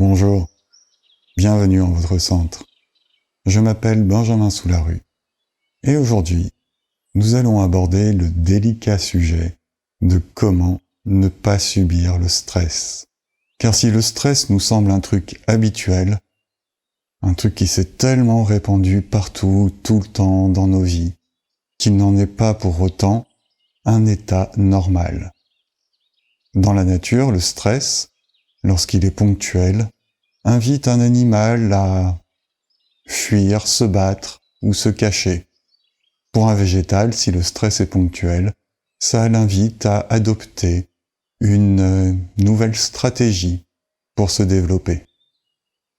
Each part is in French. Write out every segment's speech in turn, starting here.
Bonjour, bienvenue en votre centre. Je m'appelle Benjamin Soularue et aujourd'hui, nous allons aborder le délicat sujet de comment ne pas subir le stress. Car si le stress nous semble un truc habituel, un truc qui s'est tellement répandu partout, tout le temps dans nos vies, qu'il n'en est pas pour autant un état normal. Dans la nature, le stress, lorsqu'il est ponctuel, invite un animal à fuir, se battre ou se cacher. Pour un végétal, si le stress est ponctuel, ça l'invite à adopter une nouvelle stratégie pour se développer.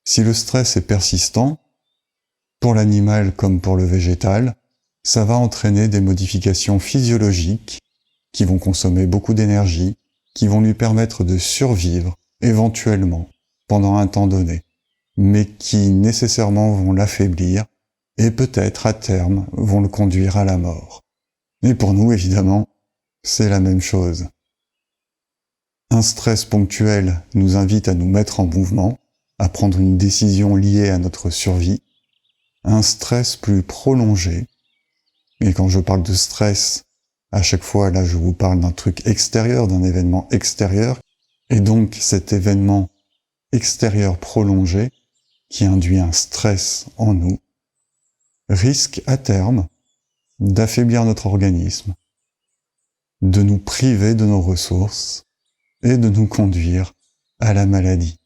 Si le stress est persistant, pour l'animal comme pour le végétal, ça va entraîner des modifications physiologiques qui vont consommer beaucoup d'énergie, qui vont lui permettre de survivre éventuellement pendant un temps donné, mais qui nécessairement vont l'affaiblir et peut-être à terme vont le conduire à la mort. Et pour nous, évidemment, c'est la même chose. Un stress ponctuel nous invite à nous mettre en mouvement, à prendre une décision liée à notre survie. Un stress plus prolongé, et quand je parle de stress, à chaque fois, là, je vous parle d'un truc extérieur, d'un événement extérieur, et donc cet événement extérieur prolongé, qui induit un stress en nous, risque à terme d'affaiblir notre organisme, de nous priver de nos ressources et de nous conduire à la maladie.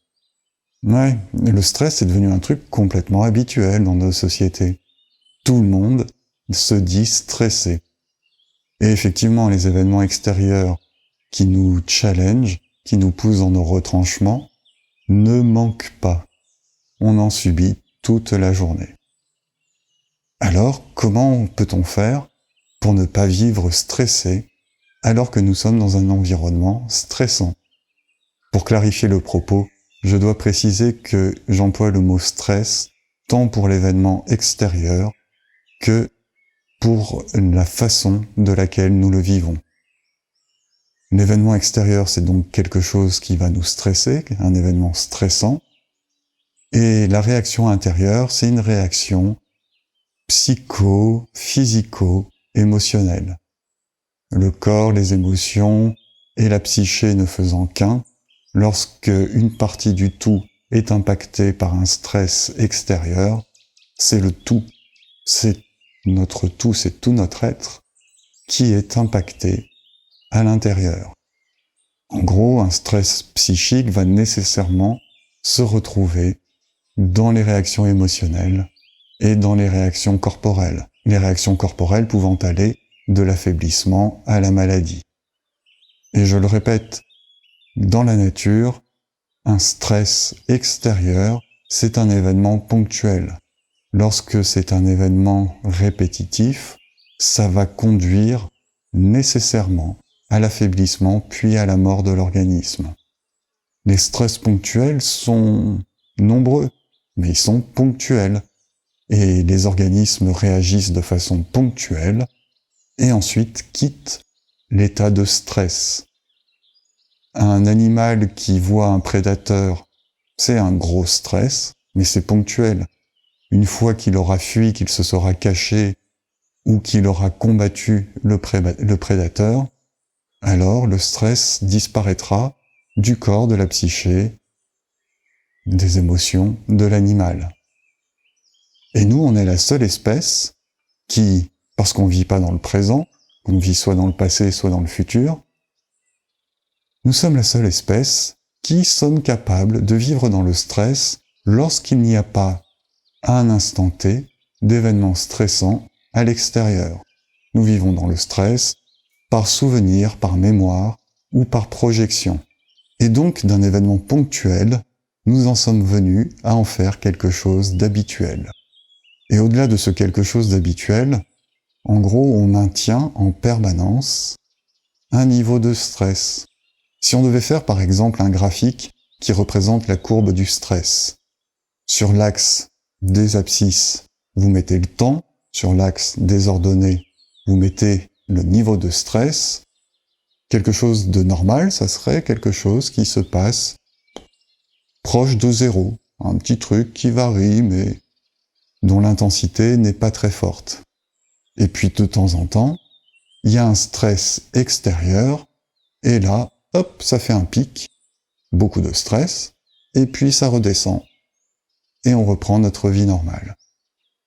Ouais, le stress est devenu un truc complètement habituel dans nos sociétés. Tout le monde se dit stressé. Et effectivement, les événements extérieurs qui nous challengent, qui nous poussent dans nos retranchements, ne manquent pas. On en subit toute la journée. Alors, comment peut-on faire pour ne pas vivre stressé alors que nous sommes dans un environnement stressant? Pour clarifier le propos, je dois préciser que j'emploie le mot stress tant pour l'événement extérieur que pour la façon de laquelle nous le vivons. L'événement extérieur, c'est donc quelque chose qui va nous stresser, un événement stressant, et la réaction intérieure, c'est une réaction physico-émotionnelle. Le corps, les émotions et la psyché ne faisant qu'un, lorsque une partie du tout est impactée par un stress extérieur, c'est le tout, c'est notre tout, c'est tout notre être qui est impacté à l'intérieur. En gros, un stress psychique va nécessairement se retrouver dans les réactions émotionnelles et dans les réactions corporelles. Les réactions corporelles pouvant aller de l'affaiblissement à la maladie. Et je le répète, dans la nature, un stress extérieur, c'est un événement ponctuel. Lorsque c'est un événement répétitif, ça va conduire nécessairement à l'affaiblissement puis à la mort de l'organisme. Les stress ponctuels sont nombreux, mais ils sont ponctuels. Et les organismes réagissent de façon ponctuelle et ensuite quittent l'état de stress. Un animal qui voit un prédateur, c'est un gros stress, mais c'est ponctuel. Une fois qu'il aura fui, qu'il se sera caché ou qu'il aura combattu le prédateur, alors le stress disparaîtra du corps, de la psyché, des émotions de l'animal. Et nous, on est la seule espèce qui, parce qu'on vit pas dans le présent, qu'on vit soit dans le passé, soit dans le futur, nous sommes la seule espèce qui sommes capables de vivre dans le stress lorsqu'il n'y a pas, à un instant T, d'événements stressants à l'extérieur. Nous vivons dans le stress par souvenir, par mémoire ou par projection. Et donc, d'un événement ponctuel, nous en sommes venus à en faire quelque chose d'habituel. Et au-delà de ce quelque chose d'habituel, en gros, on maintient en permanence un niveau de stress. Si on devait faire par exemple un graphique qui représente la courbe du stress, sur l'axe des abscisses, vous mettez le temps, sur l'axe des ordonnées, vous mettez le niveau de stress. Quelque chose de normal, ça serait quelque chose qui se passe proche de 0, un petit truc qui varie, mais dont l'intensité n'est pas très forte. Et puis de temps en temps, il y a un stress extérieur, et là, hop, ça fait un pic, beaucoup de stress, et puis ça redescend, et on reprend notre vie normale.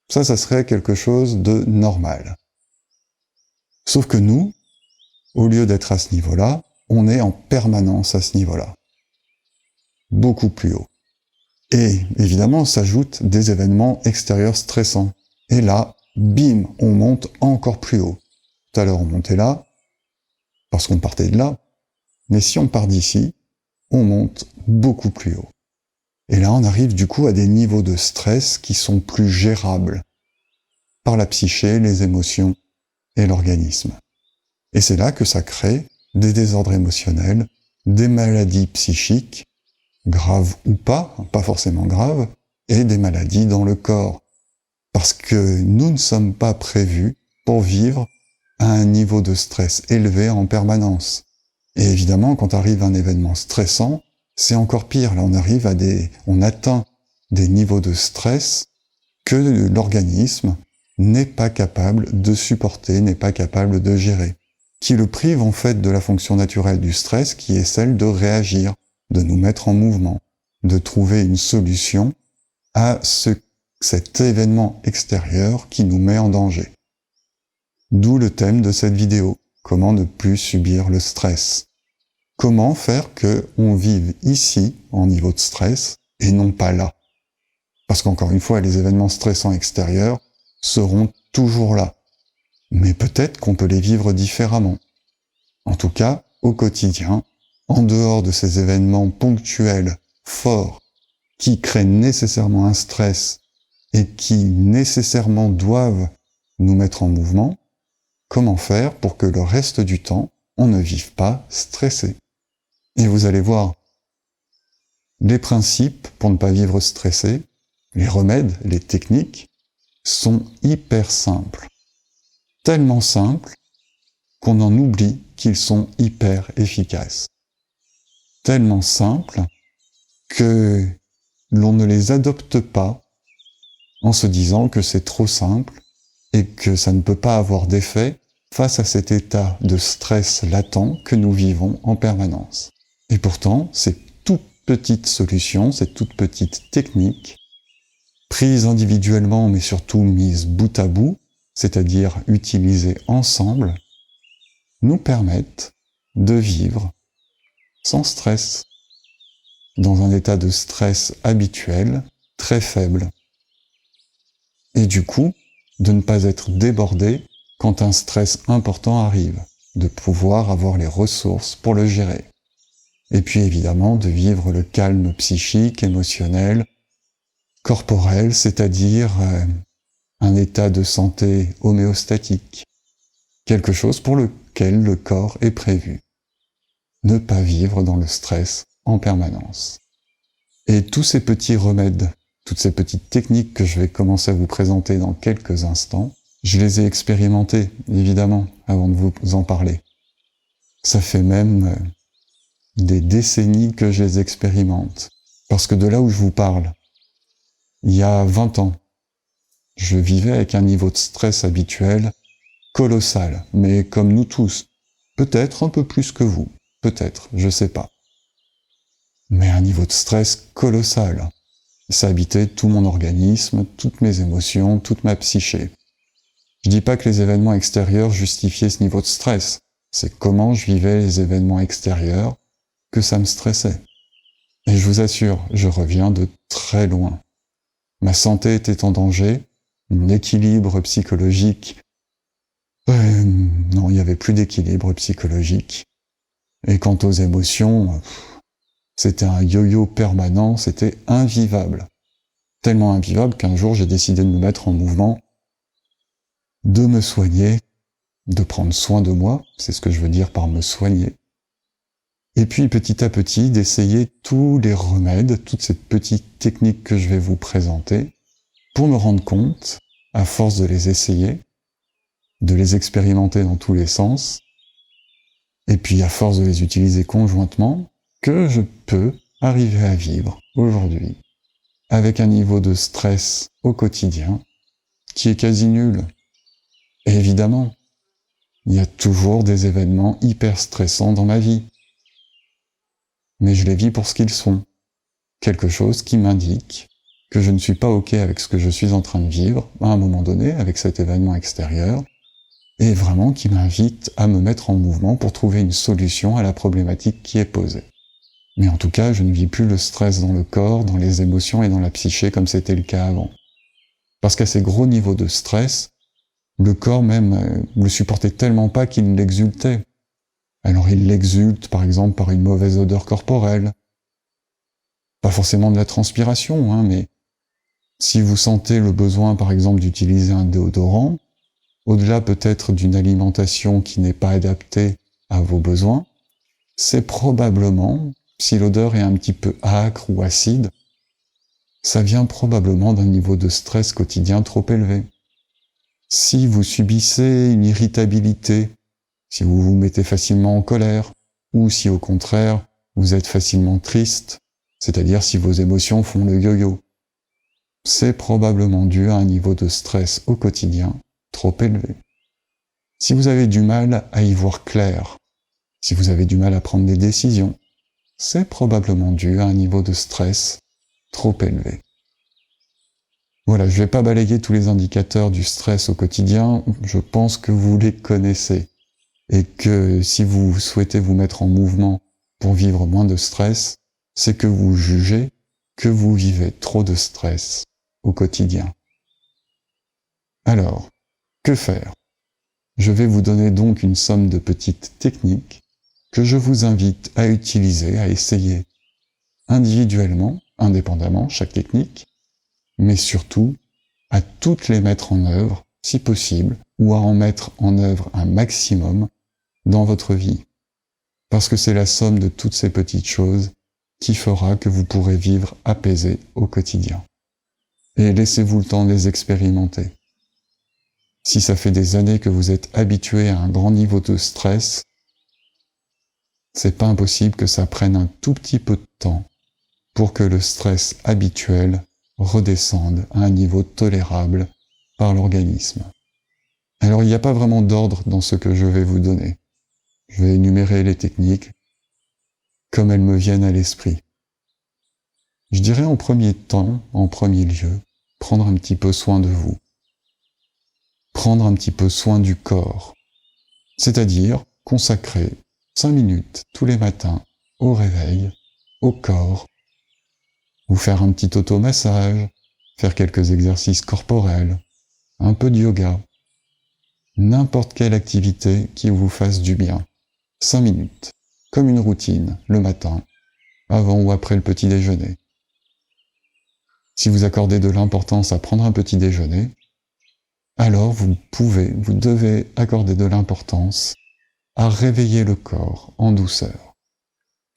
Ça serait quelque chose de normal. Sauf que nous, au lieu d'être à ce niveau-là, on est en permanence à ce niveau-là. Beaucoup plus haut. Et évidemment, s'ajoutent des événements extérieurs stressants. Et là, bim, on monte encore plus haut. Tout à l'heure, on montait là, parce qu'on partait de là. Mais si on part d'ici, on monte beaucoup plus haut. Et là, on arrive du coup à des niveaux de stress qui sont plus gérables par la psyché, les émotions et l'organisme. Et c'est là que ça crée des désordres émotionnels, des maladies psychiques, graves ou pas forcément graves, et des maladies dans le corps. Parce que nous ne sommes pas prévus pour vivre à un niveau de stress élevé en permanence. Et évidemment, quand arrive un événement stressant, c'est encore pire. Là, on atteint des niveaux de stress que l'organisme n'est pas capable de supporter, n'est pas capable de gérer, qui le prive en fait de la fonction naturelle du stress, qui est celle de réagir, de nous mettre en mouvement, de trouver une solution à cet événement extérieur qui nous met en danger. D'où le thème de cette vidéo, comment ne plus subir le stress. Comment faire que on vive ici, en niveau de stress, et non pas là. Parce qu'encore une fois, les événements stressants extérieurs seront toujours là. Mais peut-être qu'on peut les vivre différemment. En tout cas, au quotidien, en dehors de ces événements ponctuels, forts, qui créent nécessairement un stress et qui nécessairement doivent nous mettre en mouvement, comment faire pour que le reste du temps, on ne vive pas stressé. Et vous allez voir, les principes pour ne pas vivre stressé, les remèdes, les techniques, sont hyper simples. Tellement simples qu'on en oublie qu'ils sont hyper efficaces. Tellement simples que l'on ne les adopte pas en se disant que c'est trop simple et que ça ne peut pas avoir d'effet face à cet état de stress latent que nous vivons en permanence. Et pourtant, ces toutes petites solutions, ces toutes petites techniques, prises individuellement mais surtout mises bout à bout, c'est-à-dire utilisées ensemble, nous permettent de vivre sans stress, dans un état de stress habituel, très faible. Et du coup, de ne pas être débordé quand un stress important arrive, de pouvoir avoir les ressources pour le gérer. Et puis évidemment, de vivre le calme psychique, émotionnel, corporel, c'est-à-dire un état de santé homéostatique, quelque chose pour lequel le corps est prévu. Ne pas vivre dans le stress en permanence. Et tous ces petits remèdes, toutes ces petites techniques que je vais commencer à vous présenter dans quelques instants, je les ai expérimentées, évidemment, avant de vous en parler. Ça fait même des décennies que je les expérimente. Parce que de là où je vous parle, il y a 20 ans, je vivais avec un niveau de stress habituel colossal, mais comme nous tous, peut-être un peu plus que vous, peut-être, je sais pas. Mais un niveau de stress colossal. Ça habitait tout mon organisme, toutes mes émotions, toute ma psyché. Je dis pas que les événements extérieurs justifiaient ce niveau de stress, c'est comment je vivais les événements extérieurs que ça me stressait. Et je vous assure, je reviens de très loin. Ma santé était en danger, mon équilibre psychologique... non, il n'y avait plus d'équilibre psychologique. Et quant aux émotions, c'était un yo-yo permanent, c'était invivable. Tellement invivable qu'un jour j'ai décidé de me mettre en mouvement, de me soigner, de prendre soin de moi, c'est ce que je veux dire par me soigner. Et puis petit à petit d'essayer tous les remèdes, toutes ces petites techniques que je vais vous présenter, pour me rendre compte, à force de les essayer, de les expérimenter dans tous les sens, et puis à force de les utiliser conjointement, que je peux arriver à vivre aujourd'hui avec un niveau de stress au quotidien qui est quasi nul. Et évidemment, il y a toujours des événements hyper stressants dans ma vie. Mais je les vis pour ce qu'ils sont. Quelque chose qui m'indique que je ne suis pas OK avec ce que je suis en train de vivre à un moment donné, avec cet événement extérieur, et vraiment qui m'invite à me mettre en mouvement pour trouver une solution à la problématique qui est posée. Mais en tout cas, je ne vis plus le stress dans le corps, dans les émotions et dans la psyché comme c'était le cas avant. Parce qu'à ces gros niveaux de stress, le corps même le supportait tellement pas qu'il l'exultait. Alors il l'exulte par exemple par une mauvaise odeur corporelle. Pas forcément de la transpiration, mais si vous sentez le besoin par exemple d'utiliser un déodorant, au-delà peut-être d'une alimentation qui n'est pas adaptée à vos besoins, c'est probablement, si l'odeur est un petit peu âcre ou acide, ça vient probablement d'un niveau de stress quotidien trop élevé. Si vous subissez une irritabilité, si vous vous mettez facilement en colère, ou si au contraire vous êtes facilement triste, c'est-à-dire si vos émotions font le yo-yo, c'est probablement dû à un niveau de stress au quotidien trop élevé. Si vous avez du mal à y voir clair, si vous avez du mal à prendre des décisions, c'est probablement dû à un niveau de stress trop élevé. Voilà, je ne vais pas balayer tous les indicateurs du stress au quotidien, je pense que vous les connaissez, et que si vous souhaitez vous mettre en mouvement pour vivre moins de stress, c'est que vous jugez que vous vivez trop de stress au quotidien. Alors, que faire ? Je vais vous donner donc une somme de petites techniques que je vous invite à utiliser, à essayer individuellement, indépendamment, chaque technique, mais surtout à toutes les mettre en œuvre, si possible, ou à en mettre en œuvre un maximum dans votre vie. Parce que c'est la somme de toutes ces petites choses qui fera que vous pourrez vivre apaisé au quotidien. Et laissez-vous le temps de les expérimenter. Si ça fait des années que vous êtes habitué à un grand niveau de stress, c'est pas impossible que ça prenne un tout petit peu de temps pour que le stress habituel redescende à un niveau tolérable par l'organisme. Alors il n'y a pas vraiment d'ordre dans ce que je vais vous donner. Je vais énumérer les techniques comme elles me viennent à l'esprit. Je dirais en premier temps, en premier lieu, prendre un petit peu soin de vous. Prendre un petit peu soin du corps. C'est-à-dire consacrer 5 minutes tous les matins au réveil, au corps, vous faire un petit automassage, faire quelques exercices corporels, un peu de yoga, n'importe quelle activité qui vous fasse du bien. 5 minutes, comme une routine, le matin, avant ou après le petit déjeuner. Si vous accordez de l'importance à prendre un petit déjeuner, alors vous devez accorder de l'importance à réveiller le corps en douceur.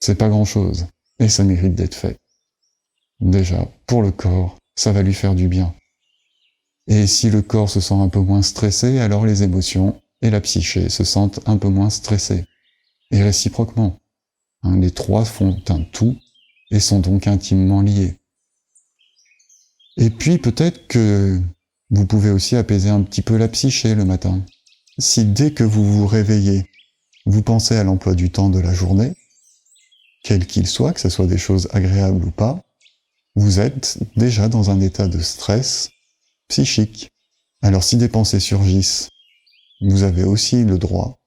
C'est pas grand-chose, et ça mérite d'être fait. Déjà, pour le corps, ça va lui faire du bien. Et si le corps se sent un peu moins stressé, alors les émotions et la psyché se sentent un peu moins stressées. Et réciproquement. Les trois font un tout et sont donc intimement liés. Et puis peut-être que vous pouvez aussi apaiser un petit peu la psyché le matin. Si dès que vous vous réveillez, vous pensez à l'emploi du temps de la journée, quel qu'il soit, que ce soit des choses agréables ou pas, vous êtes déjà dans un état de stress psychique. Alors si des pensées surgissent, vous avez aussi le droit,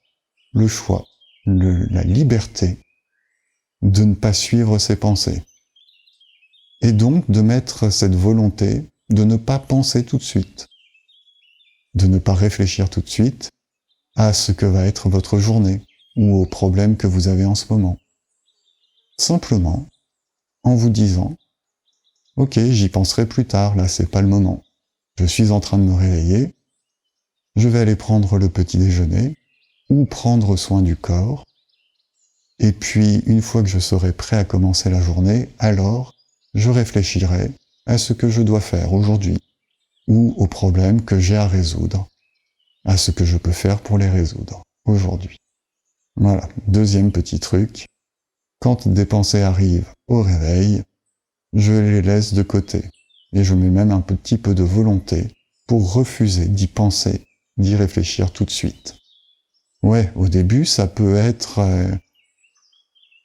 le choix, la liberté de ne pas suivre ces pensées. Et donc de mettre cette volonté de ne pas penser tout de suite, de ne pas réfléchir tout de suite à ce que va être votre journée ou aux problèmes que vous avez en ce moment. Simplement en vous disant « Ok, j'y penserai plus tard, là c'est pas le moment. Je suis en train de me réveiller, je vais aller prendre le petit déjeuner ou prendre soin du corps. Et puis, une fois que je serai prêt à commencer la journée, alors je réfléchirai à ce que je dois faire aujourd'hui ou aux problèmes que j'ai à résoudre, à ce que je peux faire pour les résoudre aujourd'hui. » Voilà, deuxième petit truc, Quand des pensées arrivent au réveil, je les laisse de côté. Et je mets même un petit peu de volonté pour refuser d'y penser, d'y réfléchir tout de suite. Ouais, au début, ça peut être...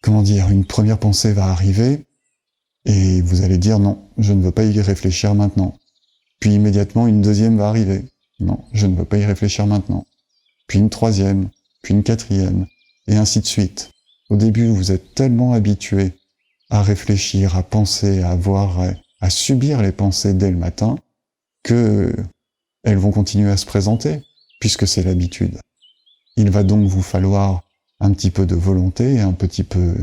une première pensée va arriver, et vous allez dire non, je ne veux pas y réfléchir maintenant. Puis immédiatement, une deuxième va arriver. Non, je ne veux pas y réfléchir maintenant. Puis une troisième, puis une quatrième, et ainsi de suite. Au début, vous êtes tellement habitué à réfléchir, à penser, à subir les pensées dès le matin, que elles vont continuer à se présenter, puisque c'est l'habitude. Il va donc vous falloir un petit peu de volonté et un petit peu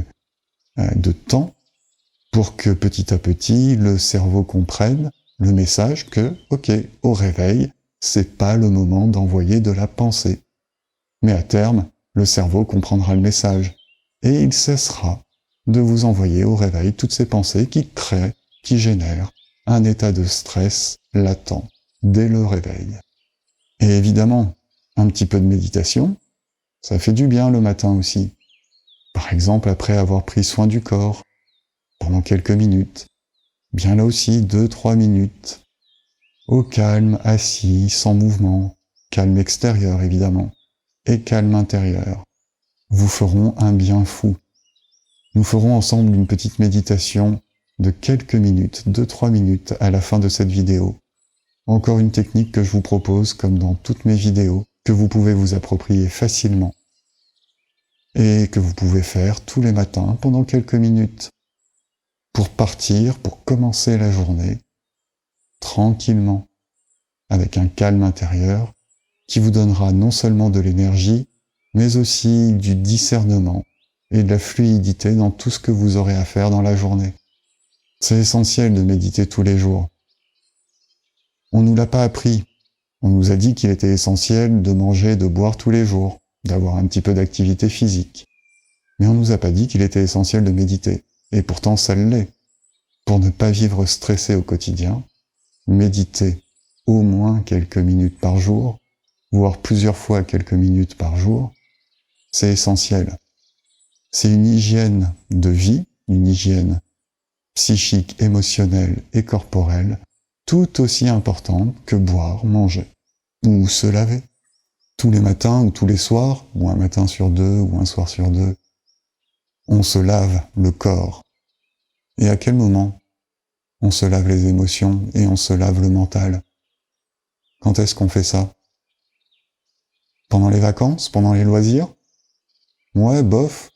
de temps pour que petit à petit le cerveau comprenne le message que, ok, au réveil, c'est pas le moment d'envoyer de la pensée. Mais à terme, le cerveau comprendra le message et il cessera de vous envoyer au réveil toutes ces pensées qui génèrent un état de stress latent dès le réveil. Et évidemment, un petit peu de méditation, ça fait du bien le matin aussi. Par exemple, après avoir pris soin du corps, pendant quelques minutes, bien là aussi 2-3 minutes, au calme, assis, sans mouvement, calme extérieur évidemment, et calme intérieur, vous feront un bien fou. Nous ferons ensemble une petite méditation de quelques minutes, 2-3 minutes à la fin de cette vidéo. Encore une technique que je vous propose, comme dans toutes mes vidéos, que vous pouvez vous approprier facilement et que vous pouvez faire tous les matins pendant quelques minutes pour commencer la journée tranquillement, avec un calme intérieur qui vous donnera non seulement de l'énergie, mais aussi du discernement et de la fluidité dans tout ce que vous aurez à faire dans la journée. C'est essentiel de méditer tous les jours. On nous l'a pas appris. On nous a dit qu'il était essentiel de manger et de boire tous les jours, d'avoir un petit peu d'activité physique. Mais on nous a pas dit qu'il était essentiel de méditer. Et pourtant ça l'est. Pour ne pas vivre stressé au quotidien, méditer au moins quelques minutes par jour, voire plusieurs fois quelques minutes par jour, c'est essentiel. C'est une hygiène de vie, une hygiène psychique, émotionnelle et corporelle, tout aussi importante que boire, manger, ou se laver. Tous les matins ou tous les soirs, ou un matin sur deux, ou un soir sur deux, on se lave le corps. Et à quel moment on se lave les émotions et on se lave le mental? Quand est-ce qu'on fait ça? Pendant les vacances? Pendant les loisirs? Ouais, bof.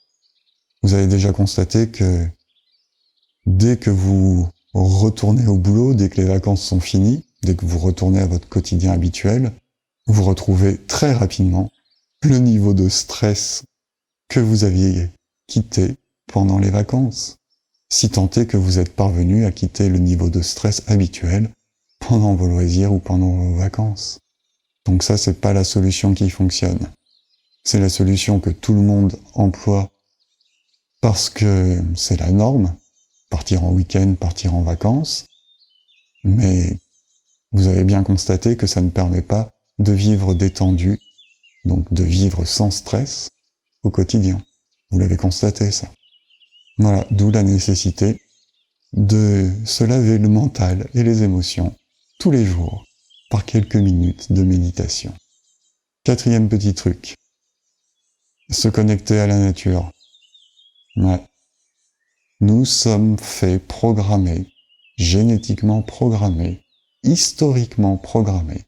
Vous avez déjà constaté que dès que vous retournez au boulot, dès que les vacances sont finies, dès que vous retournez à votre quotidien habituel, vous retrouvez très rapidement le niveau de stress que vous aviez quitté pendant les vacances, si tant est que vous êtes parvenu à quitter le niveau de stress habituel pendant vos loisirs ou pendant vos vacances. Donc ça, c'est pas la solution qui fonctionne. C'est la solution que tout le monde emploie parce que c'est la norme, partir en week-end, partir en vacances, mais vous avez bien constaté que ça ne permet pas de vivre détendu, donc de vivre sans stress au quotidien. Vous l'avez constaté, ça. Voilà, d'où la nécessité de se laver le mental et les émotions tous les jours par quelques minutes de méditation. 4e petit truc, se connecter à la nature. Ouais. Nous sommes faits programmés, génétiquement programmés, historiquement programmés,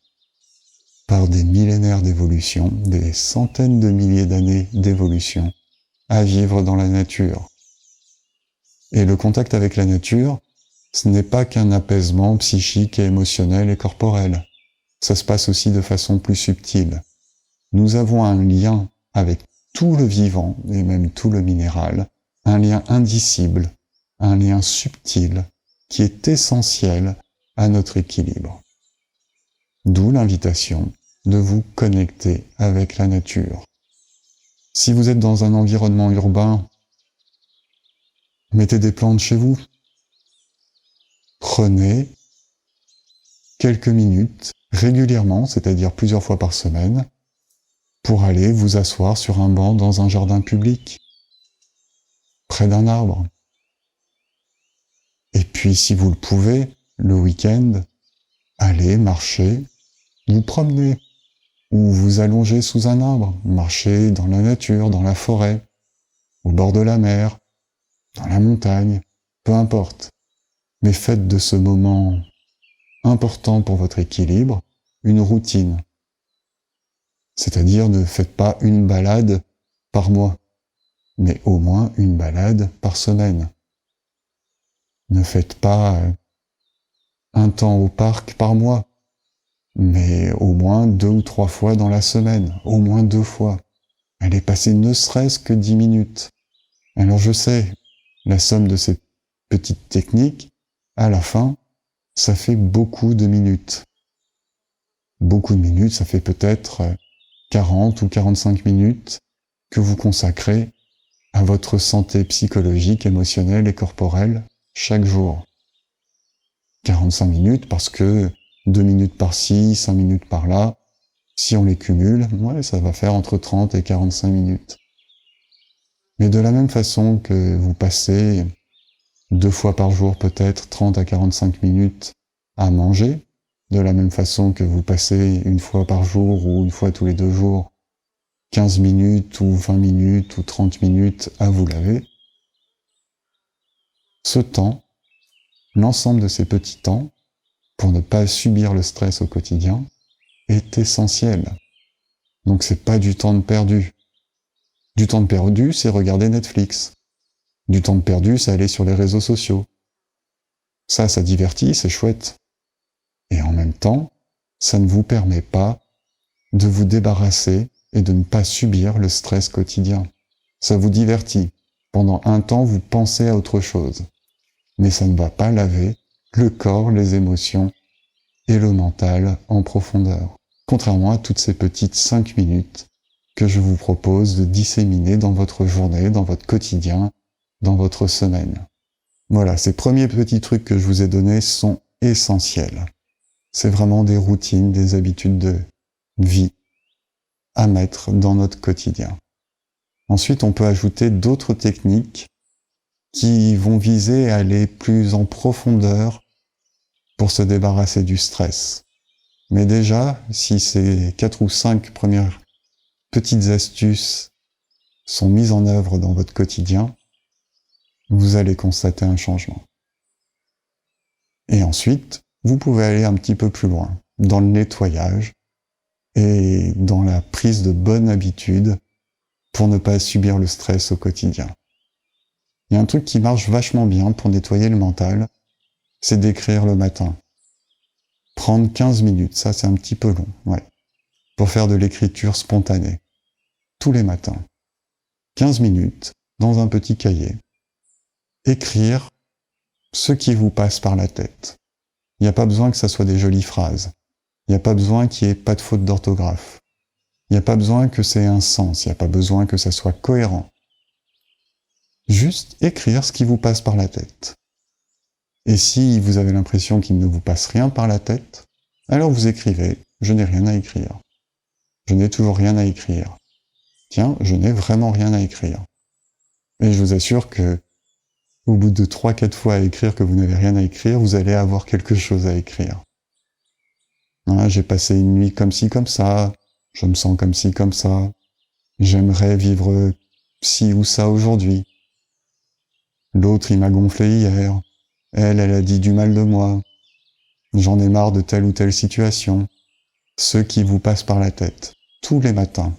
par des millénaires d'évolution, des centaines de milliers d'années d'évolution, à vivre dans la nature. Et le contact avec la nature, ce n'est pas qu'un apaisement psychique et émotionnel et corporel. Ça se passe aussi de façon plus subtile. Nous avons un lien avec tout le vivant, et même tout le minéral, un lien indicible, un lien subtil, qui est essentiel à notre équilibre. D'où l'invitation de vous connecter avec la nature. Si vous êtes dans un environnement urbain, mettez des plantes chez vous. Prenez quelques minutes régulièrement, c'est-à-dire plusieurs fois par semaine, pour aller vous asseoir sur un banc dans un jardin public. près d'un arbre. Et puis, si vous le pouvez, le week-end, allez marcher, vous promener, ou vous allonger sous un arbre, marcher dans la nature, dans la forêt, au bord de la mer, dans la montagne, peu importe. Mais faites de ce moment important pour votre équilibre une routine. C'est-à-dire ne faites pas une balade par mois, mais au moins une balade par semaine. Ne faites pas un temps au parc par mois, mais au moins 2 ou 3 fois dans la semaine, au moins 2 fois. Allez passer ne serait-ce que 10 minutes. Alors je sais, la somme de ces petites techniques, à la fin, ça fait beaucoup de minutes. Beaucoup de minutes, ça fait peut-être 40 ou 45 minutes que vous consacrez à votre santé psychologique, émotionnelle et corporelle chaque jour. 45 minutes parce que 2 minutes par-ci, 5 minutes par-là, si on les cumule, ça va faire entre 30 et 45 minutes. Mais de la même façon que vous passez 2 fois par jour peut-être 30 à 45 minutes à manger, de la même façon que vous passez 1 fois par jour ou 1 fois tous les 2 jours 15 minutes ou 20 minutes ou 30 minutes à vous laver, ce temps, l'ensemble de ces petits temps, pour ne pas subir le stress au quotidien, est essentiel. Donc c'est pas du temps de perdu. Du temps de perdu, c'est regarder Netflix. Du temps de perdu, c'est aller sur les réseaux sociaux. Ça divertit, c'est chouette. Et en même temps, ça ne vous permet pas de vous débarrasser et de ne pas subir le stress quotidien. Ça vous divertit. Pendant un temps, vous pensez à autre chose. Mais ça ne va pas laver le corps, les émotions et le mental en profondeur. Contrairement à toutes ces petites 5 minutes que je vous propose de disséminer dans votre journée, dans votre quotidien, dans votre semaine. Voilà, ces premiers petits trucs que je vous ai donnés sont essentiels. C'est vraiment des routines, des habitudes de vie à mettre dans notre quotidien. Ensuite, on peut ajouter d'autres techniques qui vont viser à aller plus en profondeur pour se débarrasser du stress. Mais déjà, si ces 4 ou 5 premières petites astuces sont mises en œuvre dans votre quotidien, vous allez constater un changement. Et ensuite, vous pouvez aller un petit peu plus loin, dans le nettoyage et dans la prise de bonnes habitudes pour ne pas subir le stress au quotidien. Il y a un truc qui marche vachement bien pour nettoyer le mental, c'est d'écrire le matin. Prendre 15 minutes, ça c'est un petit peu long, pour faire de l'écriture spontanée. Tous les matins. 15 minutes, dans un petit cahier. Écrire ce qui vous passe par la tête. Il n'y a pas besoin que ça soit des jolies phrases. Il n'y a pas besoin qu'il n'y ait pas de faute d'orthographe. Il n'y a pas besoin que ça ait un sens. Il n'y a pas besoin que ça soit cohérent. Juste écrire ce qui vous passe par la tête. Et si vous avez l'impression qu'il ne vous passe rien par la tête, alors vous écrivez « Je n'ai rien à écrire ». Je n'ai toujours rien à écrire. Tiens, je n'ai vraiment rien à écrire. Et je vous assure que, au bout de 3-4 fois à écrire que vous n'avez rien à écrire, vous allez avoir quelque chose à écrire. J'ai passé une nuit comme ci, comme ça, je me sens comme ci, comme ça, j'aimerais vivre ci ou ça aujourd'hui. L'autre, il m'a gonflé hier. Elle a dit du mal de moi. J'en ai marre de telle ou telle situation. Ce qui vous passe par la tête, tous les matins.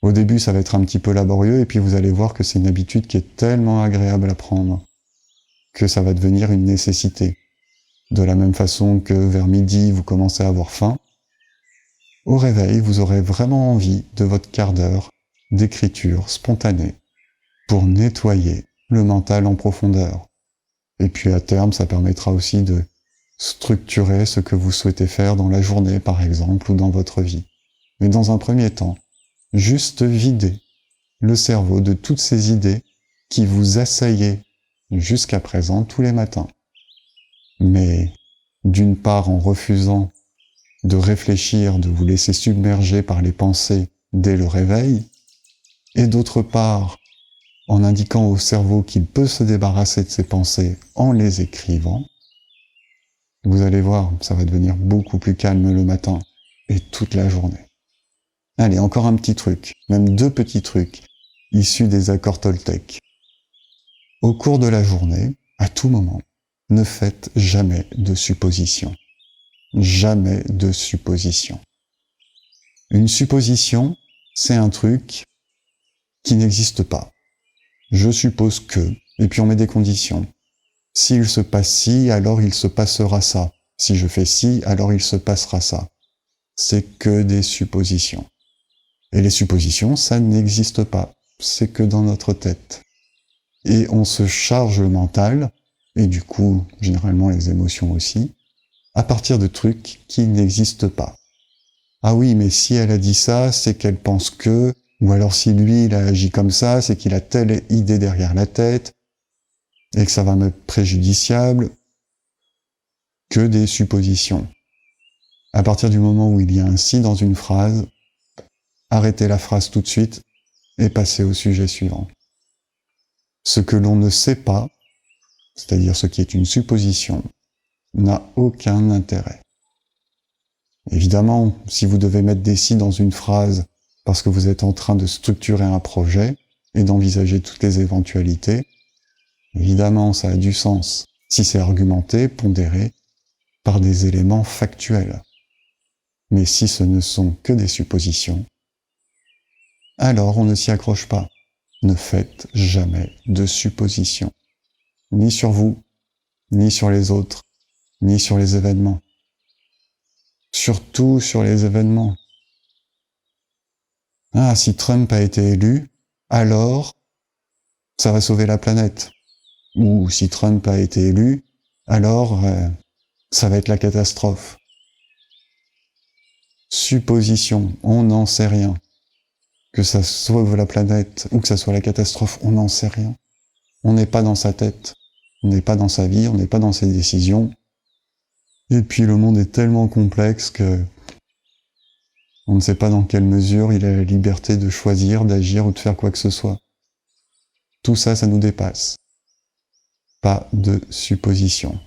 Au début, ça va être un petit peu laborieux, et puis vous allez voir que c'est une habitude qui est tellement agréable à prendre, que ça va devenir une nécessité. De la même façon que vers midi, vous commencez à avoir faim, au réveil, vous aurez vraiment envie de votre quart d'heure d'écriture spontanée pour nettoyer le mental en profondeur. Et puis à terme, ça permettra aussi de structurer ce que vous souhaitez faire dans la journée, par exemple, ou dans votre vie. Mais dans un premier temps, juste vider le cerveau de toutes ces idées qui vous assaillaient jusqu'à présent tous les matins. Mais d'une part en refusant de réfléchir, de vous laisser submerger par les pensées dès le réveil, et d'autre part en indiquant au cerveau qu'il peut se débarrasser de ses pensées en les écrivant, vous allez voir, ça va devenir beaucoup plus calme le matin et toute la journée. Allez, encore un petit truc, même 2 petits trucs, issus des accords Toltec. Au cours de la journée, à tout moment, ne faites jamais de suppositions. Jamais de suppositions. Une supposition, c'est un truc qui n'existe pas. Je suppose que, et puis on met des conditions. S'il se passe ci, alors il se passera ça. Si je fais ci, alors il se passera ça. C'est que des suppositions. Et les suppositions, ça n'existe pas. C'est que dans notre tête. Et on se charge le mental, et du coup, généralement les émotions aussi, à partir de trucs qui n'existent pas. Ah oui, mais si elle a dit ça, c'est qu'elle pense que, ou alors si lui, il a agi comme ça, c'est qu'il a telle idée derrière la tête, et que ça va me préjudiciable, que des suppositions. À partir du moment où il y a un si dans une phrase, arrêtez la phrase tout de suite, et passez au sujet suivant. Ce que l'on ne sait pas, c'est-à-dire ce qui est une supposition, n'a aucun intérêt. Évidemment, si vous devez mettre des si dans une phrase parce que vous êtes en train de structurer un projet et d'envisager toutes les éventualités, évidemment, ça a du sens si c'est argumenté, pondéré par des éléments factuels. Mais si ce ne sont que des suppositions, alors on ne s'y accroche pas. Ne faites jamais de suppositions, ni sur vous, ni sur les autres, ni sur les événements. Surtout sur les événements. Ah, si Trump a été élu, alors ça va sauver la planète. Ou si Trump a été élu, alors ça va être la catastrophe. Supposition, on n'en sait rien. Que ça sauve la planète ou que ça soit la catastrophe, on n'en sait rien. On n'est pas dans sa tête, on n'est pas dans sa vie, on n'est pas dans ses décisions. Et puis le monde est tellement complexe que on ne sait pas dans quelle mesure il a la liberté de choisir, d'agir ou de faire quoi que ce soit. Tout ça, ça nous dépasse. Pas de supposition.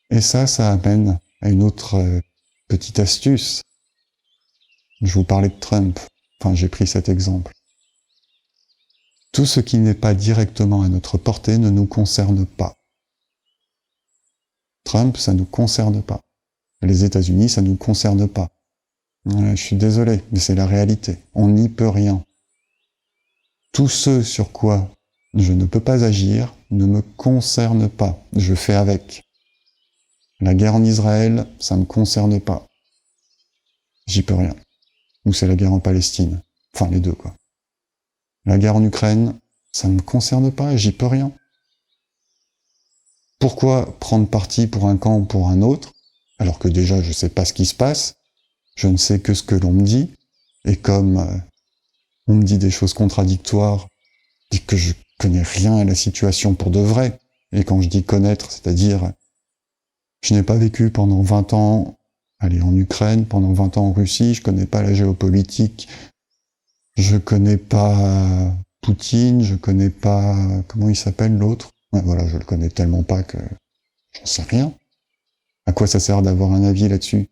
Et ça amène à une autre petite astuce. Je vous parlais de Trump. Enfin, j'ai pris cet exemple. Tout ce qui n'est pas directement à notre portée ne nous concerne pas. Trump, ça nous concerne pas. Les États-Unis, ça nous concerne pas. Je suis désolé, mais c'est la réalité. On n'y peut rien. Tout ce sur quoi je ne peux pas agir ne me concerne pas. Je fais avec. La guerre en Israël, ça me concerne pas. J'y peux rien. Ou c'est la guerre en Palestine. Enfin, les deux, quoi. La guerre en Ukraine, ça me concerne pas, j'y peux rien. Pourquoi prendre parti pour un camp ou pour un autre, alors que déjà je sais pas ce qui se passe, je ne sais que ce que l'on me dit, et comme on me dit des choses contradictoires, et que je connais rien à la situation pour de vrai, et quand je dis connaître, c'est-à-dire je n'ai pas vécu pendant 20 ans en Ukraine, pendant 20 ans en Russie, je connais pas la géopolitique, je connais pas Poutine, je connais pas... Comment il s'appelle l'autre ? Ouais, voilà, je le connais tellement pas que j'en sais rien. À quoi ça sert d'avoir un avis là-dessus ?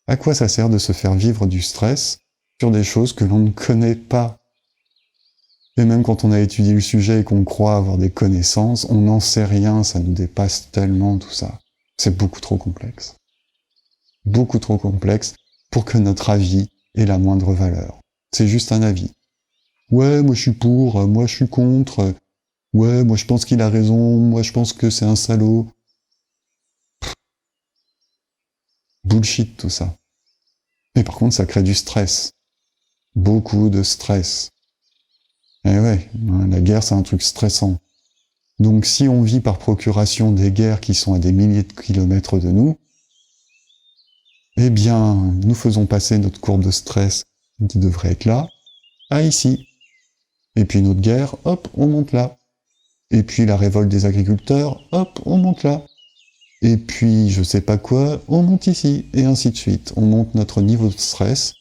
À quoi ça sert de se faire vivre du stress sur des choses que l'on ne connaît pas ? Et même quand on a étudié le sujet et qu'on croit avoir des connaissances, on n'en sait rien, ça nous dépasse tellement tout ça. C'est beaucoup trop complexe. Beaucoup trop complexe pour que notre avis ait la moindre valeur. C'est juste un avis. Ouais, moi je suis pour, moi je suis contre, ouais, moi je pense qu'il a raison, moi je pense que c'est un salaud. Bullshit tout ça. Mais par contre ça crée du stress. Beaucoup de stress. Et ouais, la guerre c'est un truc stressant. Donc si on vit par procuration des guerres qui sont à des milliers de kilomètres de nous, eh bien, nous faisons passer notre courbe de stress qui devrait être là, à ici. Et puis une autre guerre, hop, on monte là. Et puis la révolte des agriculteurs, hop, on monte là. Et puis je sais pas quoi, on monte ici, et ainsi de suite. On monte notre niveau de stress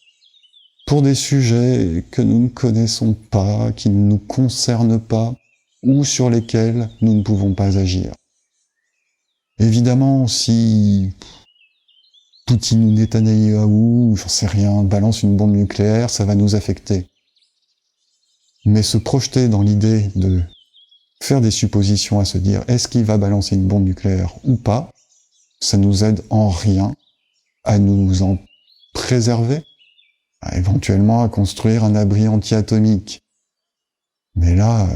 pour des sujets que nous ne connaissons pas, qui ne nous concernent pas, ou sur lesquels nous ne pouvons pas agir. Évidemment, si Poutine ou Netanyahou, j'en sais rien, balance une bombe nucléaire, ça va nous affecter. Mais se projeter dans l'idée de faire des suppositions à se dire est-ce qu'il va balancer une bombe nucléaire ou pas, ça nous aide en rien à nous en préserver, éventuellement à construire un abri anti-atomique. Mais là,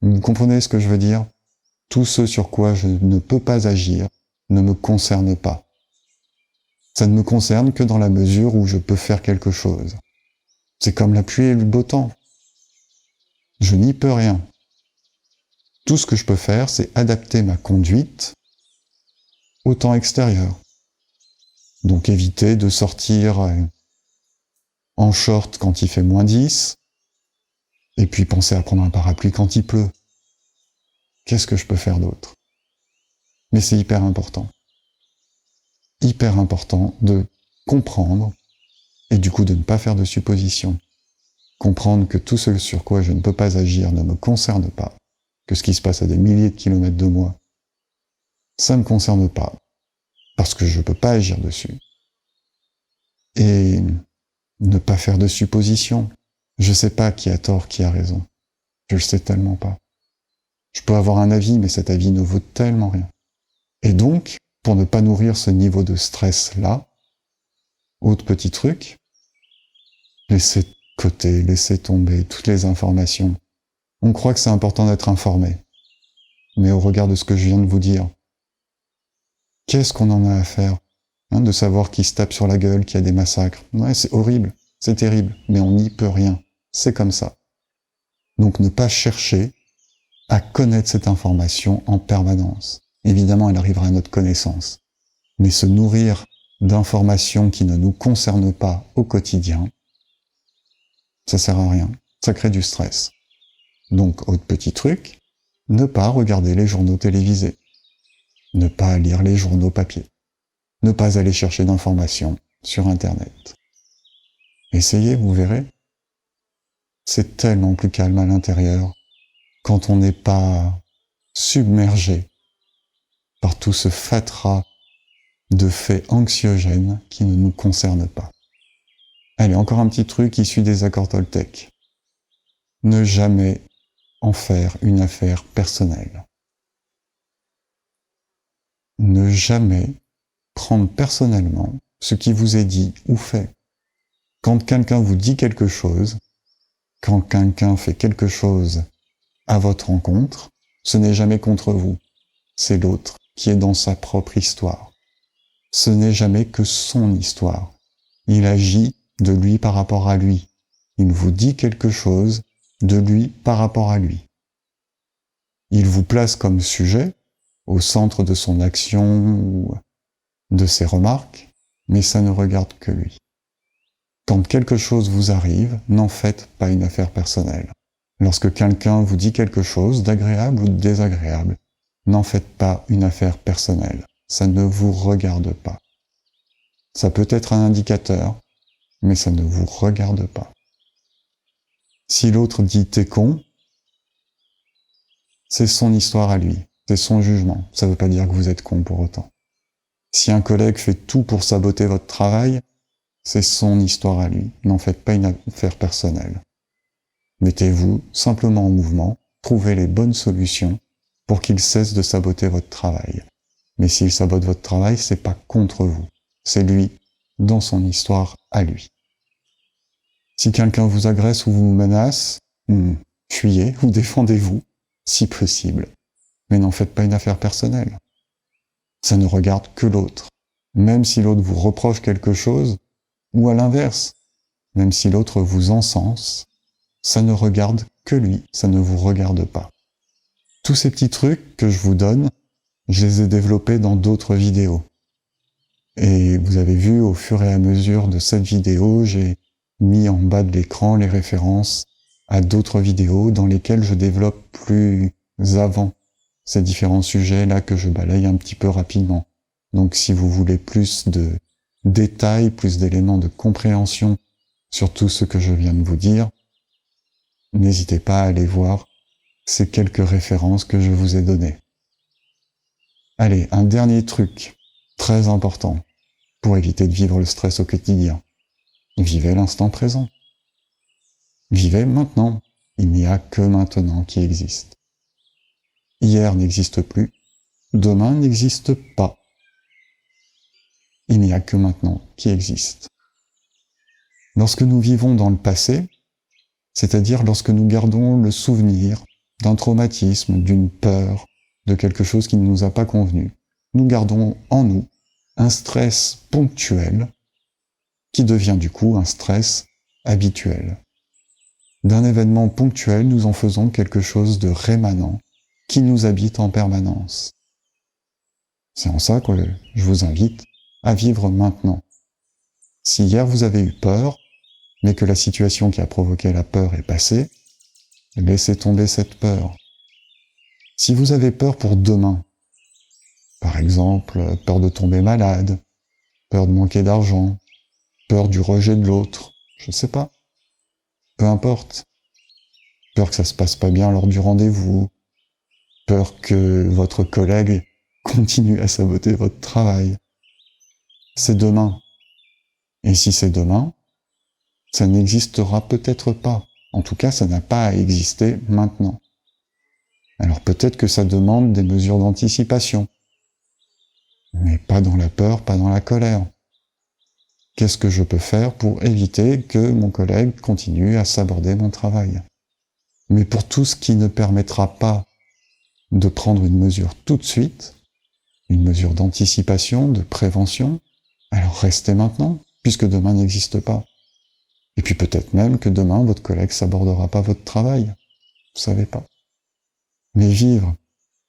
vous comprenez ce que je veux dire ? Tout ce sur quoi je ne peux pas agir ne me concerne pas. Ça ne me concerne que dans la mesure où je peux faire quelque chose. C'est comme la pluie et le beau temps. Je n'y peux rien. Tout ce que je peux faire, c'est adapter ma conduite au temps extérieur. Donc éviter de sortir en short quand il fait -10, et puis penser à prendre un parapluie quand il pleut. Qu'est-ce que je peux faire d'autre ? Mais c'est hyper important. Hyper important de comprendre, et du coup de ne pas faire de suppositions. Comprendre que tout ce sur quoi je ne peux pas agir ne me concerne pas, que ce qui se passe à des milliers de kilomètres de moi, ça ne me concerne pas, parce que je ne peux pas agir dessus. Et ne pas faire de suppositions. Je ne sais pas qui a tort, qui a raison. Je le sais tellement pas. Je peux avoir un avis, mais cet avis ne vaut tellement rien. Et donc, pour ne pas nourrir ce niveau de stress-là, autre petit truc, laisser de côté, laisser tomber toutes les informations. On croit que c'est important d'être informé. Mais au regard de ce que je viens de vous dire, qu'est-ce qu'on en a à faire ? De savoir qui se tape sur la gueule, qu'il y a des massacres. Ouais, c'est horrible, c'est terrible, mais on n'y peut rien. C'est comme ça. Donc ne pas chercher à connaître cette information en permanence. Évidemment, elle arrivera à notre connaissance. Mais se nourrir d'informations qui ne nous concernent pas au quotidien, ça sert à rien. Ça crée du stress. Donc, autre petit truc, ne pas regarder les journaux télévisés. Ne pas lire les journaux papier. Ne pas aller chercher d'informations sur Internet. Essayez, vous verrez. C'est tellement plus calme à l'intérieur quand on n'est pas submergé par tout ce fatras de faits anxiogènes qui ne nous concernent pas. Allez, encore un petit truc issu des accords Toltec. Ne jamais en faire une affaire personnelle. Ne jamais prendre personnellement ce qui vous est dit ou fait. Quand quelqu'un vous dit quelque chose, quand quelqu'un fait quelque chose à votre rencontre, ce n'est jamais contre vous. C'est l'autre qui est dans sa propre histoire. Ce n'est jamais que son histoire. Il agit de lui par rapport à lui. Il vous dit quelque chose de lui par rapport à lui. Il vous place comme sujet au centre de son action ou de ses remarques, mais ça ne regarde que lui. Quand quelque chose vous arrive, n'en faites pas une affaire personnelle. Lorsque quelqu'un vous dit quelque chose d'agréable ou de désagréable, n'en faites pas une affaire personnelle. Ça ne vous regarde pas. Ça peut être un indicateur, mais ça ne vous regarde pas. Si l'autre dit « t'es con », c'est son histoire à lui, c'est son jugement. Ça ne veut pas dire que vous êtes con pour autant. Si un collègue fait tout pour saboter votre travail, c'est son histoire à lui. N'en faites pas une affaire personnelle. Mettez-vous simplement en mouvement, trouvez les bonnes solutions pour qu'il cesse de saboter votre travail. Mais s'il sabote votre travail, c'est pas contre vous. C'est lui, dans son histoire à lui. Si quelqu'un vous agresse ou vous menace, fuyez ou défendez-vous, si possible. Mais n'en faites pas une affaire personnelle. Ça ne regarde que l'autre. Même si l'autre vous reproche quelque chose, ou à l'inverse, même si l'autre vous encense, ça ne regarde que lui, ça ne vous regarde pas. Tous ces petits trucs que je vous donne, je les ai développés dans d'autres vidéos. Et vous avez vu, au fur et à mesure de cette vidéo, j'ai mis en bas de l'écran les références à d'autres vidéos dans lesquelles je développe plus avant ces différents sujets-là que je balaye un petit peu rapidement. Donc si vous voulez plus de détails, plus d'éléments de compréhension sur tout ce que je viens de vous dire, n'hésitez pas à aller voir ces quelques références que je vous ai données. Allez, un dernier truc très important pour éviter de vivre le stress au quotidien. Vivez l'instant présent. Vivez maintenant. Il n'y a que maintenant qui existe. Hier n'existe plus, demain n'existe pas. Il n'y a que maintenant qui existe. Lorsque nous vivons dans le passé, c'est-à-dire lorsque nous gardons le souvenir d'un traumatisme, d'une peur, de quelque chose qui ne nous a pas convenu, nous gardons en nous un stress ponctuel qui devient du coup un stress habituel. D'un événement ponctuel, nous en faisons quelque chose de rémanent qui nous habite en permanence. C'est en ça que je vous invite à vivre maintenant. Si hier vous avez eu peur, mais que la situation qui a provoqué la peur est passée, laissez tomber cette peur. Si vous avez peur pour demain, par exemple, peur de tomber malade, peur de manquer d'argent, peur du rejet de l'autre, je ne sais pas, peu importe, peur que ça se passe pas bien lors du rendez-vous, peur que votre collègue continue à saboter votre travail. C'est demain. Et si c'est demain, ça n'existera peut-être pas. En tout cas, ça n'a pas à exister maintenant. Alors peut-être que ça demande des mesures d'anticipation. Mais pas dans la peur, pas dans la colère. Qu'est-ce que je peux faire pour éviter que mon collègue continue à saborder mon travail? Mais pour tout ce qui ne permettra pas de prendre une mesure tout de suite, une mesure d'anticipation, de prévention, alors restez maintenant, puisque demain n'existe pas. Et puis peut-être même que demain, votre collègue s'abordera pas votre travail. Vous savez pas. Mais vivre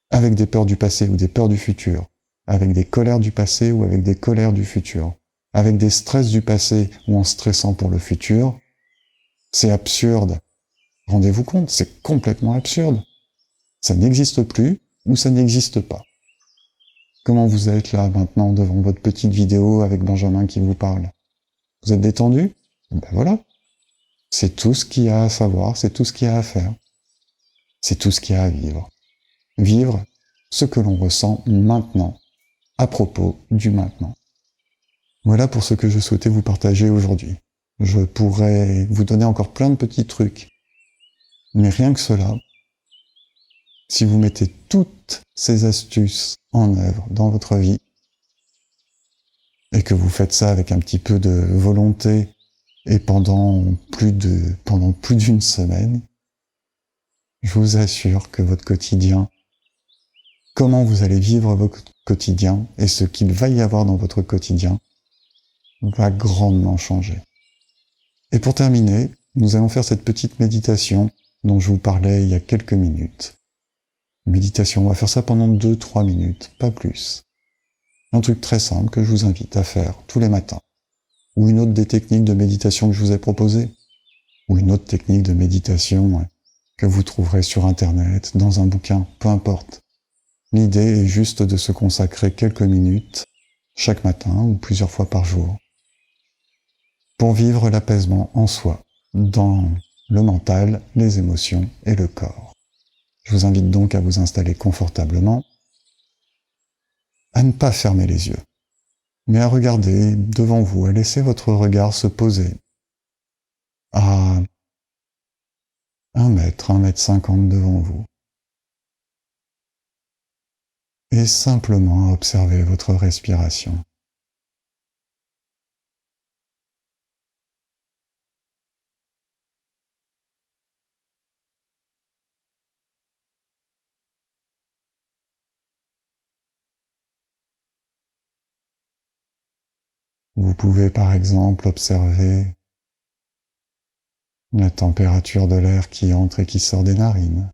avec des peurs du passé ou des peurs du futur, avec des colères du passé ou avec des colères du futur, avec des stress du passé ou en stressant pour le futur, c'est absurde. Rendez-vous compte, c'est complètement absurde. Ça n'existe plus ou ça n'existe pas. Comment vous êtes là maintenant devant votre petite vidéo avec Benjamin qui vous parle? Vous êtes détendu? Ben voilà. C'est tout ce qu'il y a à savoir, c'est tout ce qu'il y a à faire. C'est tout ce qu'il y a à vivre. Vivre ce que l'on ressent maintenant, à propos du maintenant. Voilà pour ce que je souhaitais vous partager aujourd'hui. Je pourrais vous donner encore plein de petits trucs. Mais rien que cela, si vous mettez toutes ces astuces en œuvre dans votre vie, et que vous faites ça avec un petit peu de volonté, et pendant plus d'une semaine, je vous assure que votre quotidien, comment vous allez vivre votre quotidien, et ce qu'il va y avoir dans votre quotidien, va grandement changer. Et pour terminer, nous allons faire cette petite méditation dont je vous parlais il y a quelques minutes. Méditation, on va faire ça pendant 2-3 minutes, pas plus. Un truc très simple que je vous invite à faire tous les matins. Ou une autre des techniques de méditation que je vous ai proposées. Ou une autre technique de méditation que vous trouverez sur Internet, dans un bouquin, peu importe. L'idée est juste de se consacrer quelques minutes, chaque matin ou plusieurs fois par jour, pour vivre l'apaisement en soi, dans le mental, les émotions et le corps. Je vous invite donc à vous installer confortablement, à ne pas fermer les yeux, mais à regarder devant vous, à laisser votre regard se poser à 1 mètre, 1,50 m devant vous, et simplement à observer votre respiration. Vous pouvez par exemple observer la température de l'air qui entre et qui sort des narines.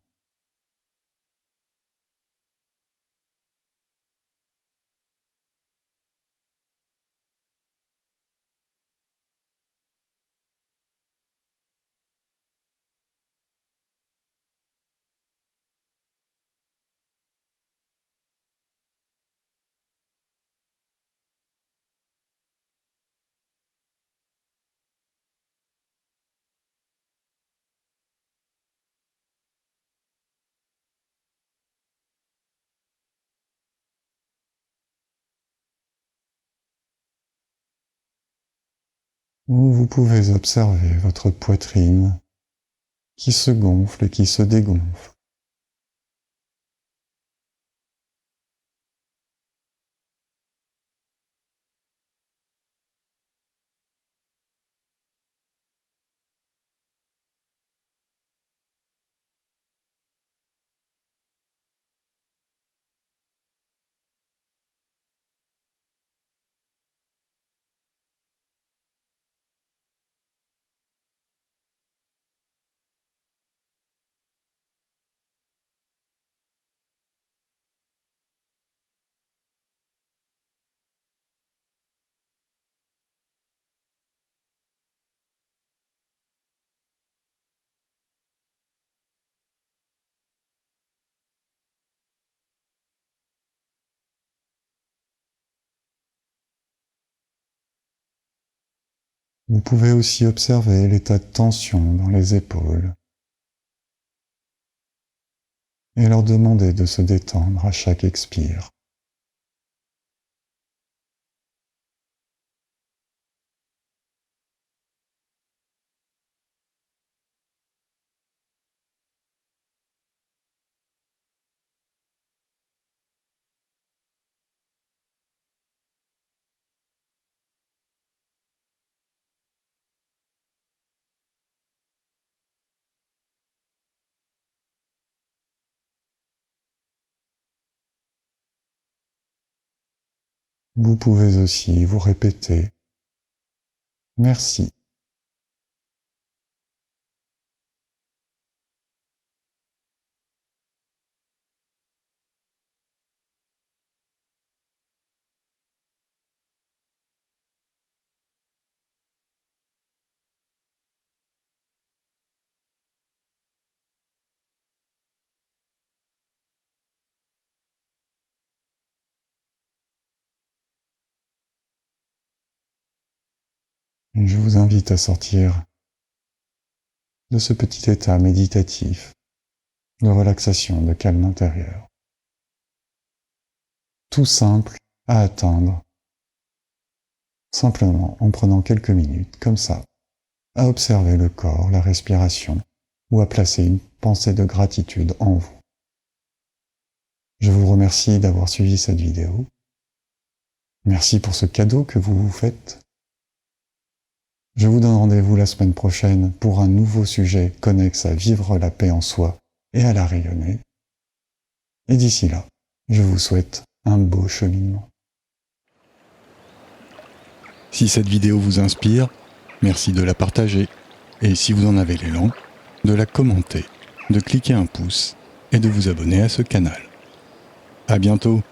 où vous pouvez observer votre poitrine qui se gonfle et qui se dégonfle. Vous pouvez aussi observer l'état de tension dans les épaules et leur demander de se détendre à chaque expire. Vous pouvez aussi vous répéter « Merci ». Je vous invite à sortir de ce petit état méditatif de relaxation, de calme intérieur. Tout simple à atteindre, simplement en prenant quelques minutes, comme ça, à observer le corps, la respiration, ou à placer une pensée de gratitude en vous. Je vous remercie d'avoir suivi cette vidéo. Merci pour ce cadeau que vous vous faites. Je vous donne rendez-vous la semaine prochaine pour un nouveau sujet connexe à vivre la paix en soi et à la rayonner. Et d'ici là, je vous souhaite un beau cheminement. Si cette vidéo vous inspire, merci de la partager. Et si vous en avez l'élan, de la commenter, de cliquer un pouce et de vous abonner à ce canal. À bientôt!